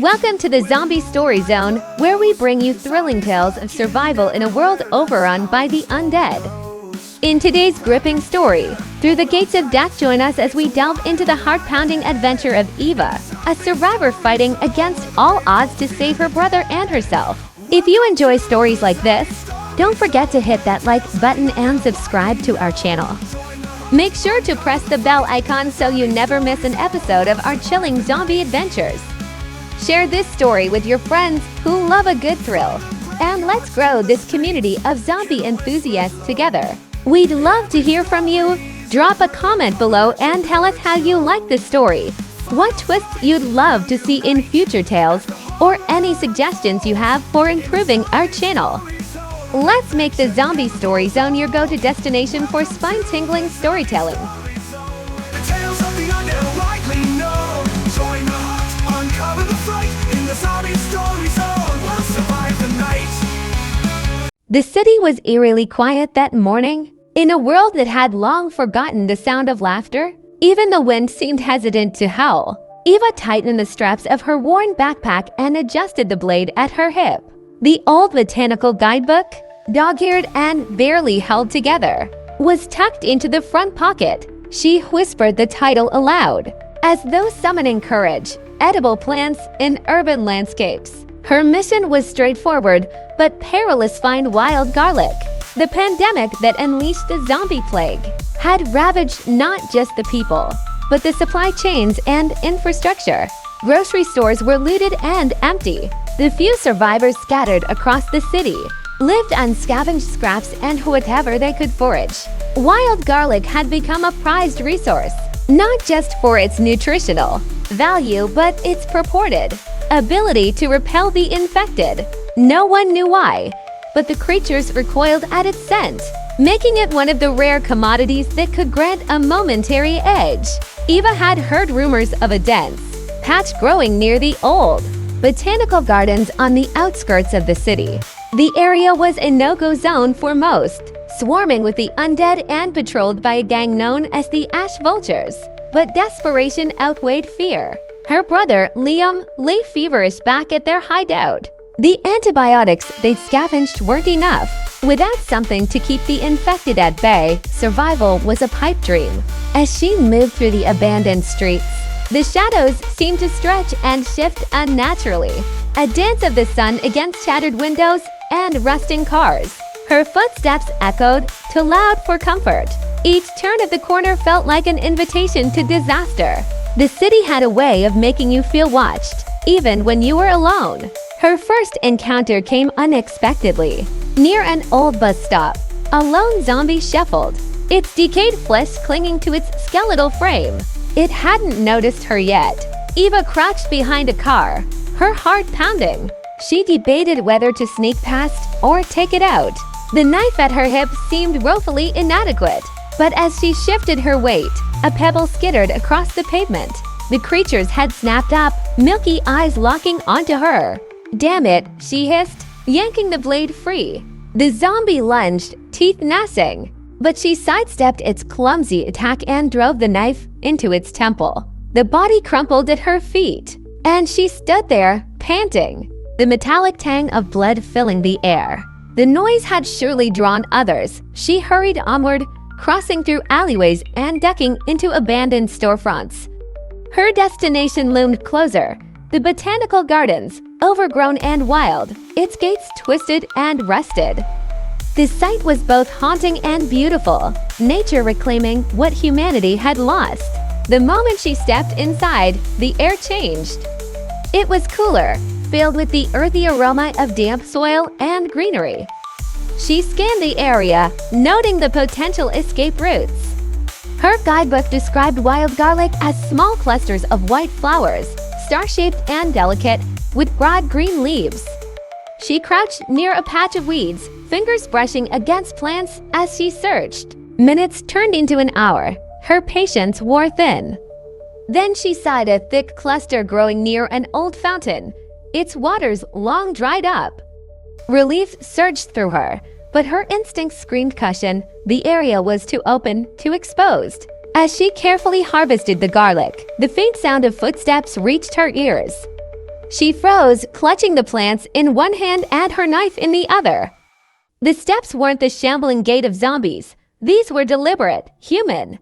Welcome to the Zombie Story Zone, where we bring you thrilling tales of survival in a world overrun by the undead. In today's gripping story, Through the Gates of Death, join us as we delve into the heart-pounding adventure of Eva, a survivor fighting against all odds to save her brother and herself. If you enjoy stories like this, don't forget to hit that like button and subscribe to our channel. Make sure to press the bell icon so you never miss an episode of our chilling zombie adventures. Share this story with your friends who love a good thrill. And let's grow this community of zombie enthusiasts together. We'd love to hear from you. Drop a comment below and tell us how you like the story, what twists you'd love to see in future tales, or any suggestions you have for improving our channel. Let's make the Zombie Story Zone your go-to destination for spine-tingling storytelling. The tales of the undead likely known. Join the hunt, uncover the fright. In the Zombie Story Zone, we'll survive the night. The city was eerily quiet that morning. In a world that had long forgotten the sound of laughter, even the wind seemed hesitant to howl. Eva tightened the straps of her worn backpack and adjusted the blade at her hip. The old botanical guidebook, dog-eared and barely held together, was tucked into the front pocket. She whispered the title aloud, as though summoning courage. Edible plants in urban landscapes. Her mission was straightforward, but perilous: find wild garlic. The pandemic that unleashed the zombie plague had ravaged not just the people, but the supply chains and infrastructure. Grocery stores were looted and empty. The few survivors scattered across the city lived on scavenged scraps and whatever they could forage. Wild garlic had become a prized resource, not just for its nutritional value, but its purported ability to repel the infected. No one knew why, but the creatures recoiled at its scent, making it one of the rare commodities that could grant a momentary edge. Eva had heard rumors of a dense patch growing near the old botanical gardens on the outskirts of the city. The area was a no-go zone for most, swarming with the undead and patrolled by a gang known as the Ash Vultures. But desperation outweighed fear. Her brother, Liam, lay feverish back at their hideout. The antibiotics they'd scavenged weren't enough. Without something to keep the infected at bay, survival was a pipe dream. As she moved through the abandoned streets, the shadows seemed to stretch and shift unnaturally, a dance of the sun against shattered windows and rusting cars. Her footsteps echoed, too loud for comfort. Each turn of the corner felt like an invitation to disaster. The city had a way of making you feel watched, even when you were alone. Her first encounter came unexpectedly. Near an old bus stop, a lone zombie shuffled, its decayed flesh clinging to its skeletal frame. It hadn't noticed her yet. Eva crouched behind a car, her heart pounding. She debated whether to sneak past or take it out. The knife at her hip seemed woefully inadequate, but as she shifted her weight, a pebble skittered across the pavement. The creatures had snapped up, milky eyes locking onto her. "Damn it," she hissed, yanking the blade free. The zombie lunged, teeth gnashing, but she sidestepped its clumsy attack and drove the knife into its temple. The body crumpled at her feet, and she stood there, panting, the metallic tang of blood filling the air. The noise had surely drawn others. She hurried onward, crossing through alleyways and ducking into abandoned storefronts. Her destination loomed closer, the botanical gardens, overgrown and wild, its gates twisted and rusted. The sight was both haunting and beautiful, nature reclaiming what humanity had lost. The moment she stepped inside, the air changed. It was cooler, filled with the earthy aroma of damp soil and greenery. She scanned the area, noting the potential escape routes. Her guidebook described wild garlic as small clusters of white flowers, star-shaped and delicate, with broad green leaves. She crouched near a patch of weeds, fingers brushing against plants as she searched. Minutes turned into an hour. Her patience wore thin. Then she sighted a thick cluster growing near an old fountain, its waters long dried up. Relief surged through her, but her instincts screamed caution. The area was too open, too exposed. As she carefully harvested the garlic, the faint sound of footsteps reached her ears. She froze, clutching the plants in one hand and her knife in the other. The steps weren't the shambling gait of zombies. These were deliberate, human.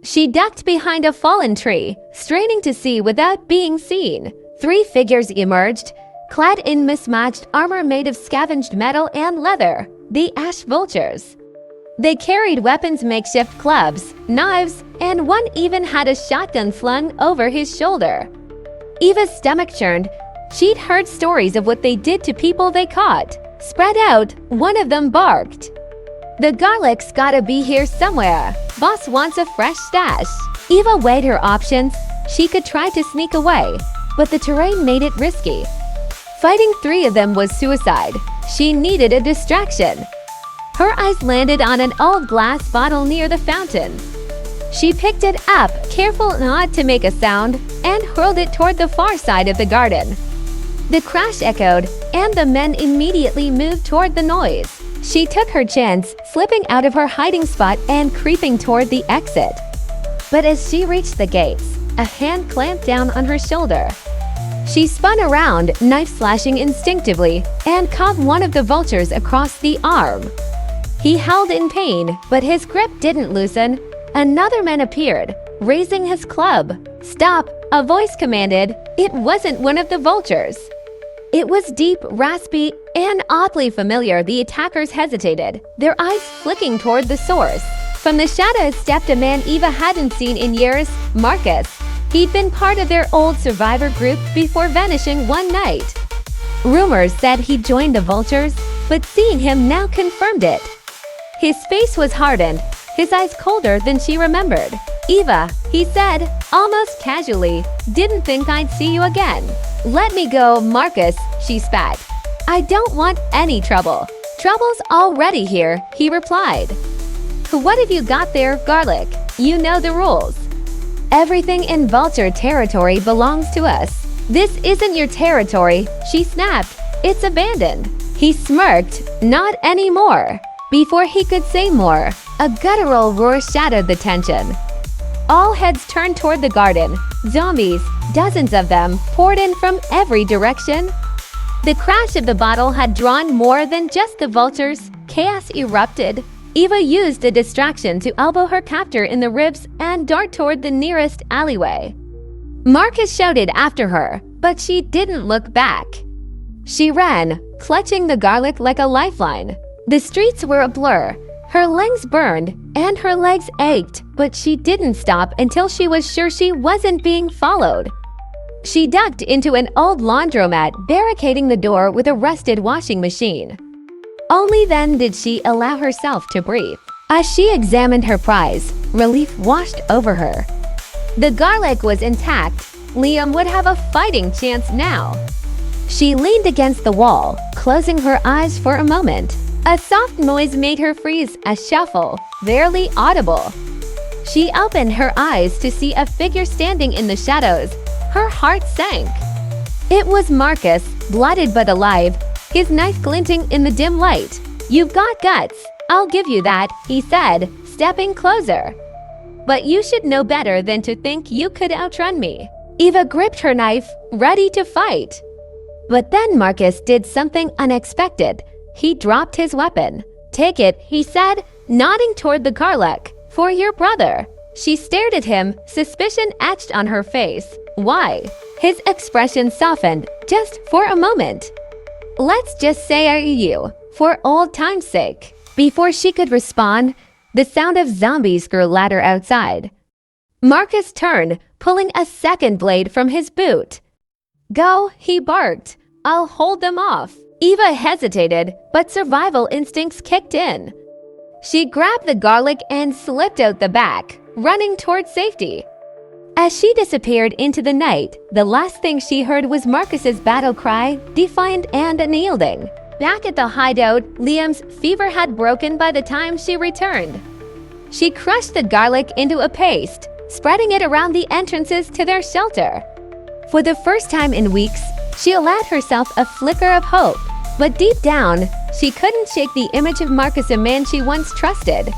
She ducked behind a fallen tree, straining to see without being seen. 3 figures emerged, clad in mismatched armor made of scavenged metal and leather, the Ash Vultures. They carried weapons, makeshift clubs, knives, and one even had a shotgun flung over his shoulder. Eva's stomach churned. She'd heard stories of what they did to people they caught. Spread out, one of them barked. "The garlic's gotta be here somewhere. Boss wants a fresh stash." Eva weighed her options. She could try to sneak away, but the terrain made it risky. Fighting 3 of them was suicide. She needed a distraction. Her eyes landed on an old glass bottle near the fountain. She picked it up, careful not to make a sound, and hurled it toward the far side of the garden. The crash echoed, and the men immediately moved toward the noise. She took her chance, slipping out of her hiding spot and creeping toward the exit. But as she reached the gates, a hand clamped down on her shoulder. She spun around, knife slashing instinctively, and caught one of the vultures across the arm. He howled in pain, but his grip didn't loosen. Another man appeared, raising his club. "Stop!" a voice commanded. It wasn't one of the vultures. It was deep, raspy, and oddly familiar. The attackers hesitated, their eyes flicking toward the source. From the shadows stepped a man Eva hadn't seen in years, Marcus. He'd been part of their old survivor group before vanishing one night. Rumors said he'd joined the vultures, but seeing him now confirmed it. His face was hardened, his eyes colder than she remembered. "Eva," he said, almost casually, "didn't think I'd see you again." "Let me go, Marcus," she spat. "I don't want any trouble." "Trouble's already here," he replied. "What have you got there, Garlic? You know the rules. Everything in vulture territory belongs to us." "This isn't your territory," she snapped. "It's abandoned." He smirked. "Not anymore." Before he could say more, a guttural roar shattered the tension. All heads turned toward the garden. Zombies, dozens of them, poured in from every direction. The crash of the bottle had drawn more than just the vultures. Chaos erupted. Eva used a distraction to elbow her captor in the ribs and dart toward the nearest alleyway. Marcus shouted after her, but she didn't look back. She ran, clutching the garlic like a lifeline. The streets were a blur. Her lungs burned, and her legs ached, but she didn't stop until she was sure she wasn't being followed. She ducked into an old laundromat, barricading the door with a rusted washing machine. Only then did she allow herself to breathe. As she examined her prize, relief washed over her. The garlic was intact. Liam would have a fighting chance now. She leaned against the wall, closing her eyes for a moment. A soft noise made her freeze, a shuffle, barely audible. She opened her eyes to see a figure standing in the shadows. Her heart sank. It was Marcus, bloodied but alive, his knife glinting in the dim light. "You've got guts, I'll give you that," he said, stepping closer. "But you should know better than to think you could outrun me." Eva gripped her knife, ready to fight. But then Marcus did something unexpected. He dropped his weapon. "Take it," he said, nodding toward the garlic. "For your brother." She stared at him, suspicion etched on her face. "Why?" His expression softened, just for a moment. "Let's just say are you, for old time's sake." Before she could respond, the sound of zombies grew louder outside. Marcus turned, pulling a second blade from his boot. "Go," he barked. "I'll hold them off." Eva hesitated, but survival instincts kicked in. She grabbed the garlic and slipped out the back, running toward safety. As she disappeared into the night, the last thing she heard was Marcus's battle cry, defiant and unyielding. Back at the hideout, Liam's fever had broken by the time she returned. She crushed the garlic into a paste, spreading it around the entrances to their shelter. For the first time in weeks, she allowed herself a flicker of hope. But deep down, she couldn't shake the image of Marcus, a man she once trusted.